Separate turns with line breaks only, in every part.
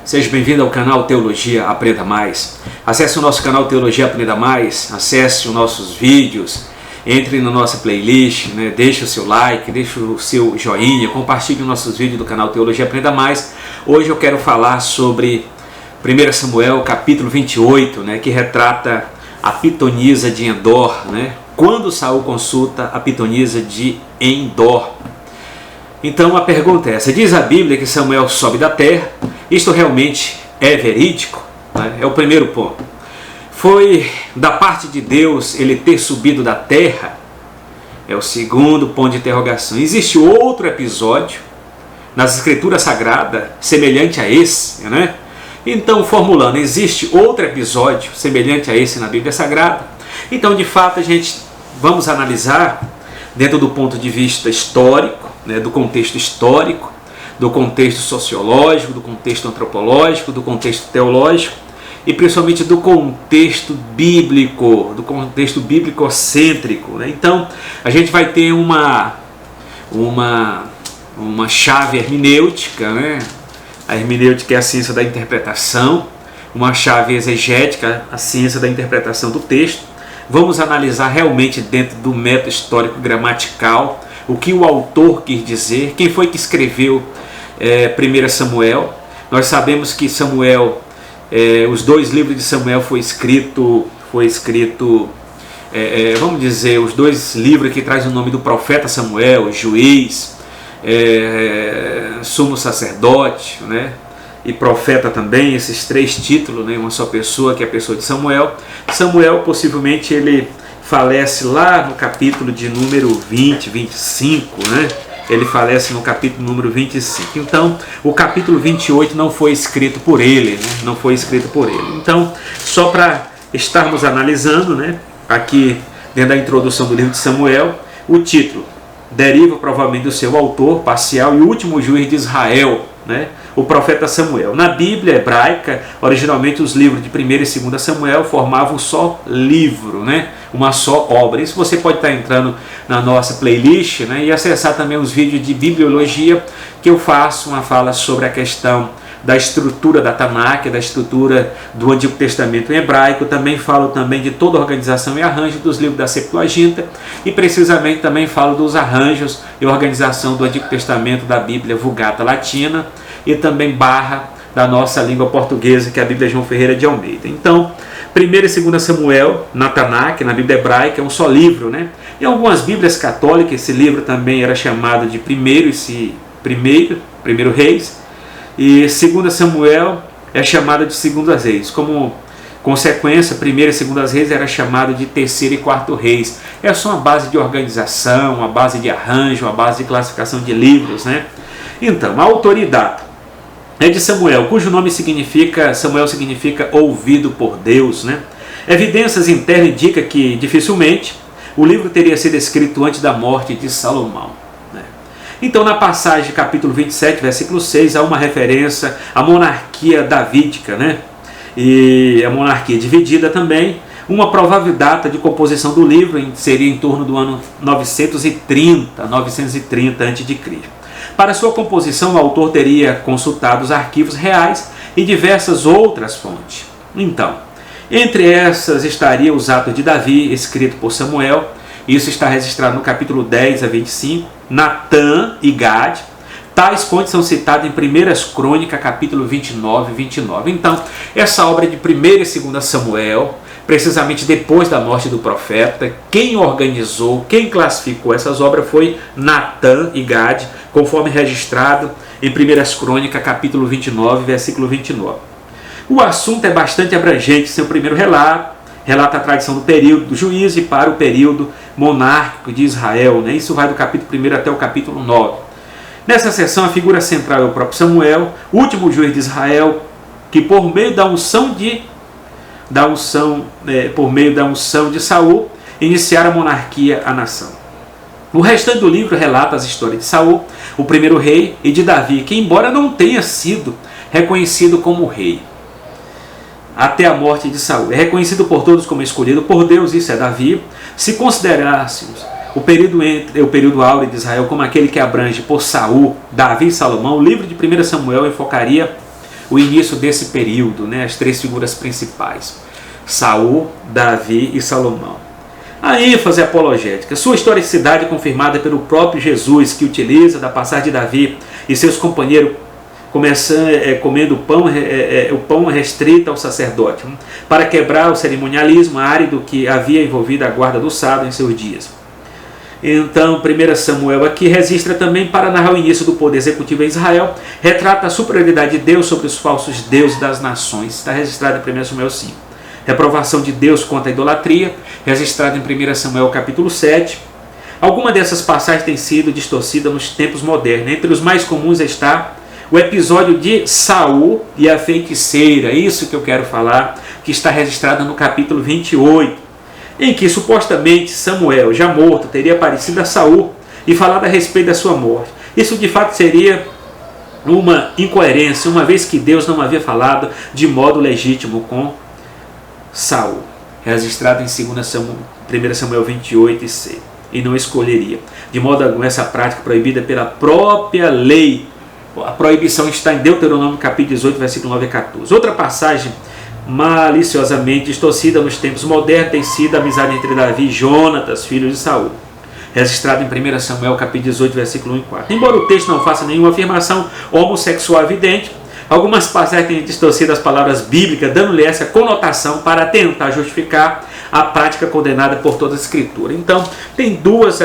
Seja bem-vindo ao canal Teologia Aprenda Mais. Acesse o nosso canal Teologia Aprenda Mais, acesse os nossos vídeos, entre na nossa playlist, deixe o seu like, deixe o seu joinha, compartilhe os nossos vídeos do canal Teologia Aprenda Mais. Hoje eu quero falar sobre 1 Samuel capítulo 28, que retrata a pitonisa de Endor, quando Saul consulta a pitonisa de Endor. Então a pergunta é essa: diz a Bíblia que Samuel sobe da terra? Isto realmente é verídico? É o primeiro ponto. Foi da parte de Deus ele ter subido da terra? É o segundo ponto de interrogação. Existe outro episódio nas Escrituras Sagradas semelhante a esse? Então, formulando, existe outro episódio semelhante a esse na Bíblia Sagrada? Então, de fato, a gente vamos analisar dentro do ponto de vista histórico, do contexto histórico, do contexto sociológico, do contexto antropológico, do contexto teológico e principalmente do contexto bíblico-cêntrico. Então, a gente vai ter uma chave hermenêutica, A hermenêutica é a ciência da interpretação, uma chave exegética, a ciência da interpretação do texto. Vamos analisar realmente dentro do método histórico gramatical o que o autor quis dizer, quem foi que escreveu 1 Samuel. Nós sabemos que Samuel, os dois livros de Samuel foi escrito, vamos dizer, os dois livros que trazem o nome do profeta Samuel, juiz, sumo sacerdote, e profeta também, esses três títulos, uma só pessoa, que é a pessoa de Samuel. Samuel possivelmente ele falece lá no capítulo de número 20, 25, Ele falece no capítulo número 25. Então, o capítulo 28 não foi escrito por ele, Não foi escrito por ele. Então, só para estarmos analisando, aqui dentro da introdução do livro de Samuel, o título deriva provavelmente do seu autor parcial e último juiz de Israel, o profeta Samuel. Na Bíblia hebraica, originalmente os livros de 1 e 2 Samuel formavam um só livro, uma só obra. Isso você pode estar entrando na nossa playlist, e acessar também os vídeos de bibliologia que eu faço, uma fala sobre a questão da estrutura da Tanakh, da estrutura do Antigo Testamento em hebraico. Também falo também de toda a organização e arranjo dos livros da Septuaginta e precisamente também falo dos arranjos e organização do Antigo Testamento da Bíblia Vulgata Latina e também barra da nossa língua portuguesa, que é a Bíblia João Ferreira de Almeida. Então, 1 e 2 Samuel, na Tanakh, na Bíblia hebraica, é um só livro. Em algumas Bíblias católicas, esse livro também era chamado de Primeiro Reis, e 2 Samuel é chamado de 2 Reis. Como consequência, 1 e 2 Reis era chamado de 3º e 4º Reis. É só uma base de organização, uma base de arranjo, uma base de classificação de livros. Então, a autoridade é de Samuel, cujo nome Samuel significa ouvido por Deus. Evidências internas indicam que dificilmente o livro teria sido escrito antes da morte de Salomão. Então, na passagem capítulo 27, versículo 6, há uma referência à monarquia davídica, e a monarquia dividida também. Uma provável data de composição do livro seria em torno do ano 930 a.C. Para sua composição, o autor teria consultado os arquivos reais e diversas outras fontes. Então, entre essas estaria os Atos de Davi, escrito por Samuel. Isso está registrado no capítulo 10 a 25, Natã e Gad. Tais fontes são citadas em 1 Crônicas, capítulo 29 e 29. Então, essa obra de 1 e 2 Samuel, precisamente depois da morte do profeta, quem organizou, quem classificou essas obras foi Natã e Gad, conforme registrado em 1 Crônicas, capítulo 29, versículo 29. O assunto é bastante abrangente. Seu primeiro relata a tradição do período do juízo e para o período monárquico de Israel. Isso vai do capítulo 1 até o capítulo 9. Nessa seção, a figura central é o próprio Samuel, último juiz de Israel, que por meio da unção de Saul, iniciara a monarquia à nação. O restante do livro relata as histórias de Saul, o primeiro rei, e de Davi, que embora não tenha sido reconhecido como rei até a morte de Saul, é reconhecido por todos como escolhido por Deus. Isso é Davi. Se considerássemos o período áureo de Israel como aquele que abrange por Saul, Davi e Salomão, o livro de 1 Samuel enfocaria o início desse período, né? As três figuras principais: Saul, Davi e Salomão. A ênfase apologética. Sua historicidade é confirmada pelo próprio Jesus, que utiliza da passagem de Davi e seus companheiros comendo o pão restrito ao sacerdote, para quebrar o cerimonialismo árido que havia envolvido a guarda do sábado em seus dias. Então, 1 Samuel aqui registra também para narrar o início do poder executivo em Israel, retrata a superioridade de Deus sobre os falsos deuses das nações. Está registrado em 1 Samuel 5. Reprovação de Deus contra a idolatria, registrado em 1 Samuel capítulo 7. Algumas dessas passagens têm sido distorcidas nos tempos modernos. Entre os mais comuns está o episódio de Saul e a feiticeira, isso que eu quero falar, que está registrado no capítulo 28, em que supostamente Samuel, já morto, teria aparecido a Saul e falado a respeito da sua morte. Isso de fato seria uma incoerência, uma vez que Deus não havia falado de modo legítimo com Saul, registrado em 1 Samuel 28 e 6, e não escolheria. De modo algum essa prática proibida pela própria lei. A proibição está em Deuteronômio capítulo 18, versículo 9 a 14. Outra passagem maliciosamente distorcida nos tempos modernos tem sido a amizade entre Davi e Jonatas, filho de Saul, registrado em 1 Samuel capítulo 18, versículo 1 e 4. Embora o texto não faça nenhuma afirmação homossexual evidente, algumas passagens têm distorcido as palavras bíblicas, dando-lhe essa conotação para tentar justificar a prática condenada por toda a Escritura. Então, tem dois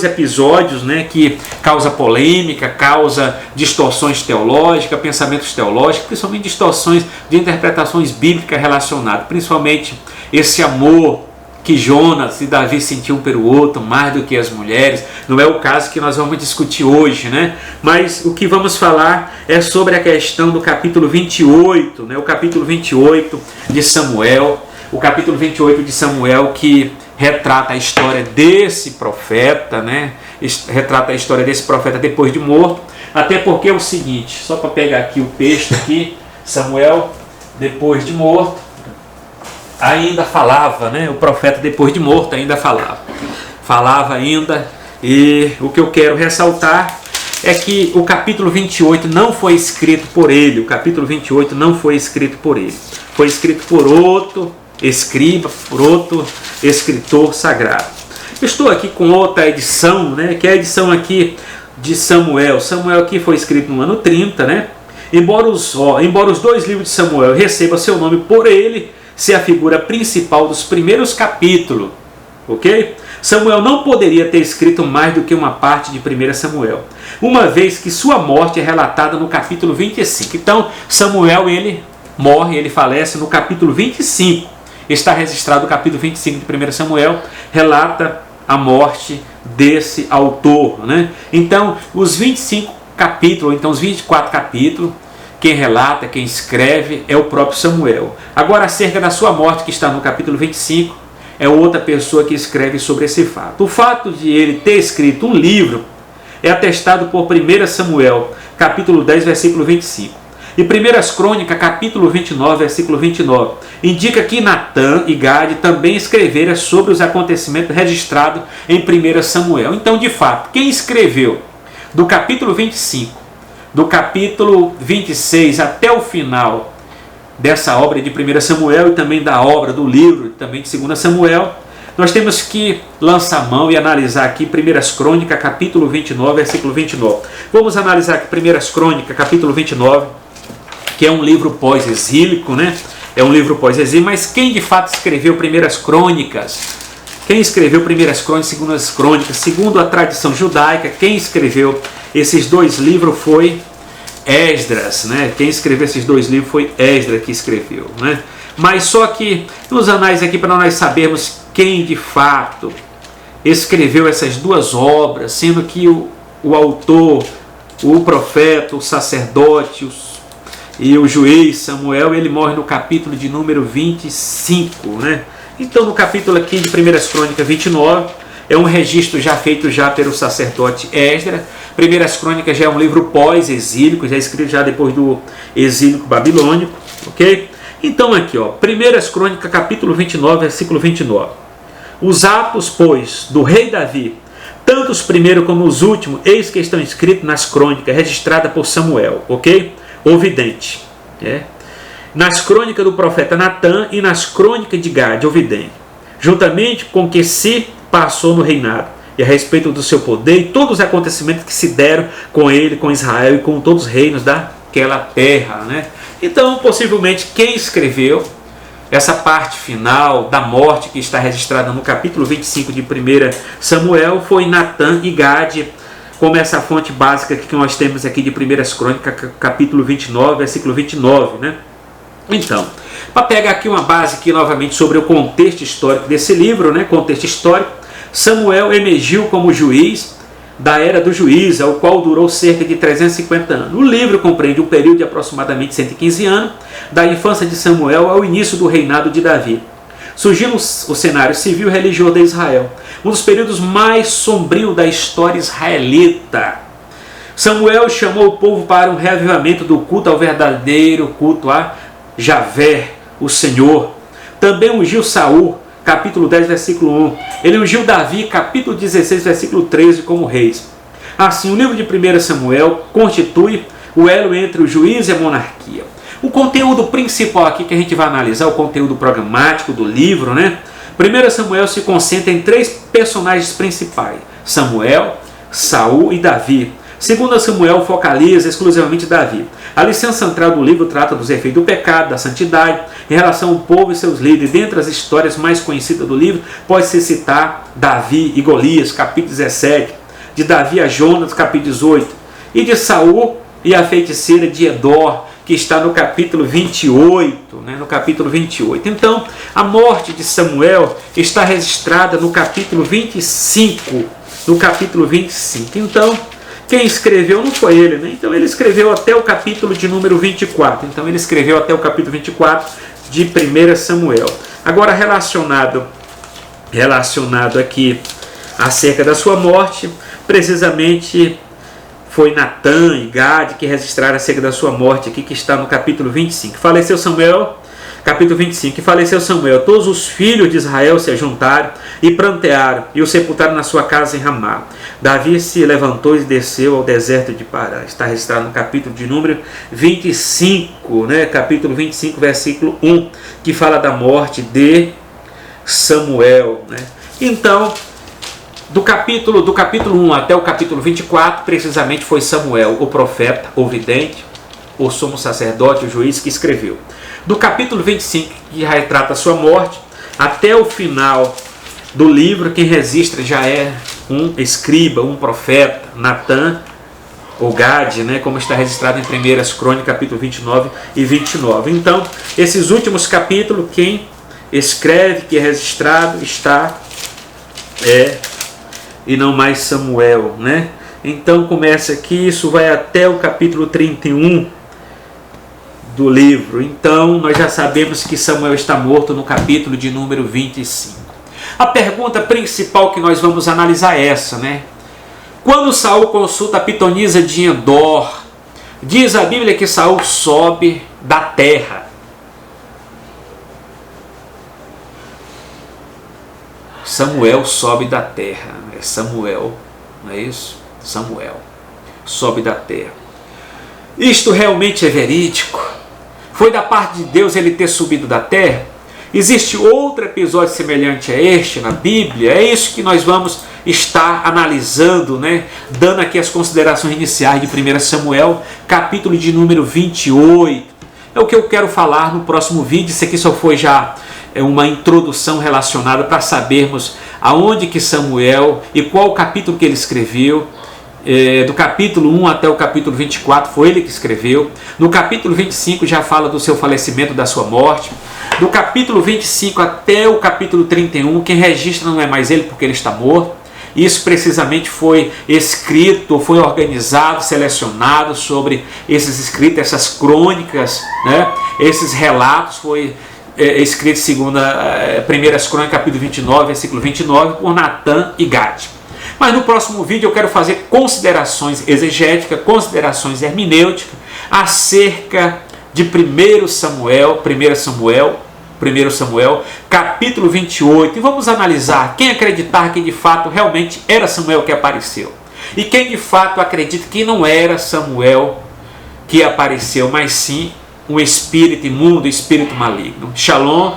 episódios, né, que causa polêmica, causa distorções teológicas, pensamentos teológicos, principalmente distorções de interpretações bíblicas relacionadas, principalmente esse amor que Jonas e Davi sentiam pelo outro, mais do que as mulheres. Não é o caso que nós vamos discutir hoje, né? Mas o que vamos falar é sobre a questão do capítulo 28, né? O capítulo 28 de Samuel, o capítulo 28 de Samuel que retrata a história desse profeta, né? Retrata a história desse profeta depois de morto, até porque é o seguinte, só para pegar aqui o texto aqui, Samuel depois de morto, ainda falava, né? O profeta depois de morto ainda falava ainda, e o que eu quero ressaltar é que o capítulo 28 não foi escrito por ele, o capítulo 28 não foi escrito por ele, foi escrito por outro escriba, por outro escritor sagrado. Eu estou aqui com outra edição, né? Que é a edição aqui de Samuel. Samuel aqui foi escrito no ano 30, né? Embora os dois livros de Samuel recebam seu nome por ele ser a figura principal dos primeiros capítulos, ok? Samuel não poderia ter escrito mais do que uma parte de 1 Samuel, uma vez que sua morte é relatada no capítulo 25. Então, Samuel, ele morre, ele falece no capítulo 25. Está registrado o capítulo 25 de 1 Samuel, relata a morte desse autor, né? Então, os 25 capítulos, ou então os 24 capítulos, quem relata, quem escreve é o próprio Samuel. Agora, acerca da sua morte, que está no capítulo 25, é outra pessoa que escreve sobre esse fato. O fato de ele ter escrito um livro é atestado por 1 Samuel, capítulo 10, versículo 25. E 1 Crônicas, capítulo 29, versículo 29, indica que Natã e Gade também escreveram sobre os acontecimentos registrados em 1 Samuel. Então, de fato, quem escreveu do capítulo 25, do capítulo 26 até o final dessa obra de 1 Samuel e também da obra do livro também de 2 Samuel, nós temos que lançar a mão e analisar aqui 1 Crônicas, capítulo 29, versículo 29. Vamos analisar aqui 1 Crônicas, capítulo 29, que é um livro pós-exílico, né? É um livro pós-exílico, mas quem de fato escreveu 1 Crônicas? Quem escreveu 1 Crônicas e 2 Crônicas, segundo a tradição judaica, quem escreveu esses dois livros foi Esdras, né? Quem escreveu esses dois livros foi Esdras que escreveu, né? Mas só que nos anais aqui, para nós sabermos quem de fato escreveu essas duas obras, sendo que o autor, o profeta, o sacerdote e o juiz Samuel, ele morre no capítulo de número 25, né? Então, no capítulo aqui de 1 Crônicas 29, é um registro já feito já pelo sacerdote Esdras. 1 Crônicas já é um livro pós-exílico, já escrito já depois do exílio babilônico, ok? Então aqui, ó, 1 Crônicas, capítulo 29, versículo 29. Os atos, pois, do rei Davi, tanto os primeiros como os últimos, eis que estão escritos nas crônicas, registradas por Samuel, ok? O vidente. nas crônicas do profeta Natã e nas crônicas de Gade, o vidente, juntamente com o que se passou no reinado, e a respeito do seu poder e todos os acontecimentos que se deram com ele, com Israel e com todos os reinos daquela terra. Então, possivelmente, quem escreveu essa parte final da morte que está registrada no capítulo 25 de 1 Samuel foi Natã e Gade, como essa fonte básica que nós temos aqui de 1 Crônicas, capítulo 29, versículo 29. Então, para pegar aqui uma base aqui novamente sobre o contexto histórico desse livro, contexto histórico, Samuel emergiu como juiz da era do juiz, ao qual durou cerca de 350 anos. O livro compreende um período de aproximadamente 115 anos, da infância de Samuel ao início do reinado de Davi, surgindo o cenário civil e religioso de Israel, um dos períodos mais sombrios da história israelita. Samuel chamou o povo para um reavivamento do culto ao verdadeiro culto a Javé, o Senhor. Também ungiu Saul, capítulo 10, versículo 1. Ele ungiu Davi, capítulo 16, versículo 13, como reis. Assim, o livro de 1 Samuel constitui o elo entre o juiz e a monarquia. O conteúdo principal aqui que a gente vai analisar, o conteúdo programático do livro, 1 Samuel se concentra em 3 personagens principais: Samuel, Saul e Davi. 2 Samuel focaliza exclusivamente Davi. A licença central do livro trata dos efeitos do pecado, da santidade, em relação ao povo e seus líderes. Dentre as histórias mais conhecidas do livro, pode-se citar Davi e Golias, capítulo 17, de Davi a Jonas, capítulo 18, e de Saul e a feiticeira de Endor, que está no capítulo 28. No capítulo 28. Então, a morte de Samuel está registrada no capítulo 25. No capítulo 25. Então, quem escreveu não foi ele, Então ele escreveu até o capítulo de número 24. Então ele escreveu até o capítulo 24 de 1 Samuel. Agora relacionado aqui acerca da sua morte, precisamente foi Natã e Gade que registraram acerca da sua morte aqui, que está no capítulo 25. Faleceu Samuel, capítulo 25, e faleceu Samuel, todos os filhos de Israel se ajuntaram e prantearam, e o sepultaram na sua casa em Ramá. Davi se levantou e desceu ao deserto de Pará. Está registrado no capítulo de número 25, capítulo 25, versículo 1, que fala da morte de Samuel. Então, do capítulo 1 até o capítulo 24, precisamente foi Samuel, o profeta, o vidente, o sumo sacerdote, o juiz, que escreveu. Do capítulo 25, que retrata a sua morte, até o final do livro, quem registra já é um escriba, um profeta, Natã ou Gade, como está registrado em 1 Crônicas, capítulo 29 e 29. Então, esses últimos capítulos, quem escreve, que é registrado, está e não mais Samuel. Então, começa aqui, isso vai até o capítulo 31 do livro. Então, nós já sabemos que Samuel está morto no capítulo de número 25. A pergunta principal que nós vamos analisar é essa, Quando Saul consulta a pitonisa de Endor, diz a Bíblia que Saul sobe da terra. Samuel sobe da terra. Samuel, não é isso? Samuel sobe da terra. Isto realmente é verídico? Foi da parte de Deus ele ter subido da terra? Existe outro episódio semelhante a este na Bíblia? É isso que nós vamos estar analisando, dando aqui as considerações iniciais de 1 Samuel, capítulo de número 28. É o que eu quero falar no próximo vídeo. Isso aqui só foi já uma introdução relacionada para sabermos aonde que Samuel e qual o capítulo que ele escreveu. Do capítulo 1 até o capítulo 24 foi ele que escreveu. No capítulo 25 já fala do seu falecimento, da sua morte. Do capítulo 25 até o capítulo 31, quem registra não é mais ele porque ele está morto. Isso precisamente foi escrito, foi organizado, selecionado sobre esses escritos, essas crônicas, esses relatos, foi escrito segundo 1 Crônicas, capítulo 29, versículo 29, por Natã e Gade. Mas no próximo vídeo eu quero fazer considerações exegéticas, considerações hermenêuticas acerca de 1 Samuel, capítulo 28. E vamos analisar quem acreditar que de fato realmente era Samuel que apareceu. E quem de fato acredita que não era Samuel que apareceu, mas sim um espírito imundo, espírito maligno. Shalom.